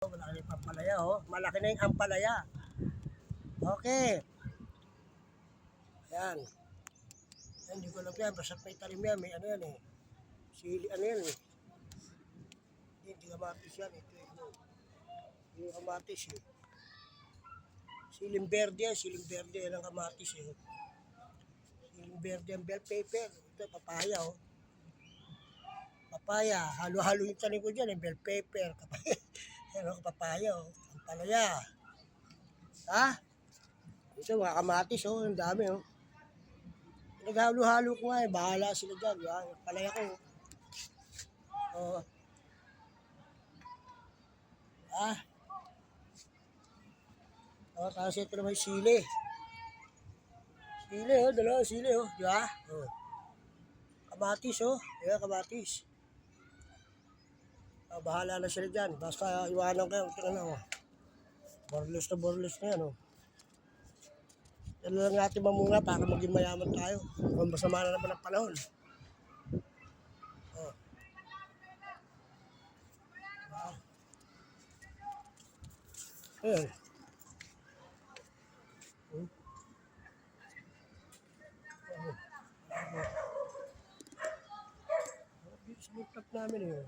Malaki na yung pampalaya, oh. Malaki na yung ampalaya. Okay. Ayan. Hindi ko alam yan. Basta may talim yan. May ano yan eh. Sili, ano yan eh. Hindi kamatis yan. Ito eh. Hindi kamatis eh. Siling verde yan. Siling verde yan ang kamatis eh. Siling verde ang bell pepper. Ito papaya oh. Papaya. Halo-halo yung tanim ko dyan eh. Bell pepper. Ano papaya oh. Ampalaya. Ha? Ito mga kamatis oh. Ang dami oh. Naghalo-halo ko nga eh. Bahala sila dyan. Palaya ko. Oh. Ah. Oh, tapos ito naman yung sili. Sili oh. Dalawa sili oh. Di ba? Oh. Kamatis oh. Ayan kamatis. Oh, bahala na sila dyan. Basta iwanan kayo. Tingnan na oh. Borlos na yan oh. Yan lang natin mamuna para maging mayaman tayo. Kung masama na naman ang panahon. Oh. Ayan. Sinutap namin eh.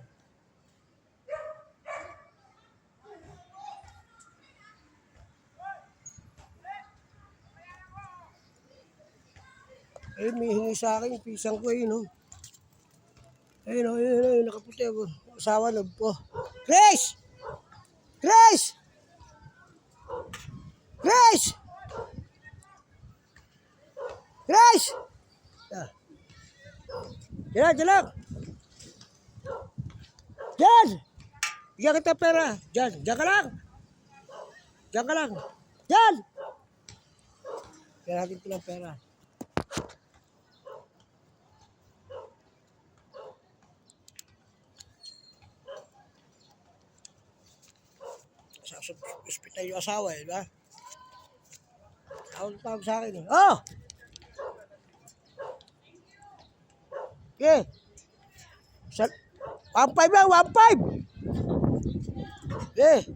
Eh, may hingi sa akin yung pisang ko eh, no? Ayun, ayun, nakaputi ako. Asawa na po. Grace! Grace! Grace! Grace! Diyan, diyan lang! Diyan! Bigyan kita pera. Diyan, diyan ka lang! Diyan ka lang! Diyan! Bigyan natin ito ng pera. Sa ospital yung asawa eh, ba? Tawag sa akin eh. Oh! Okay. 1.5 yan, 1.5! Okay.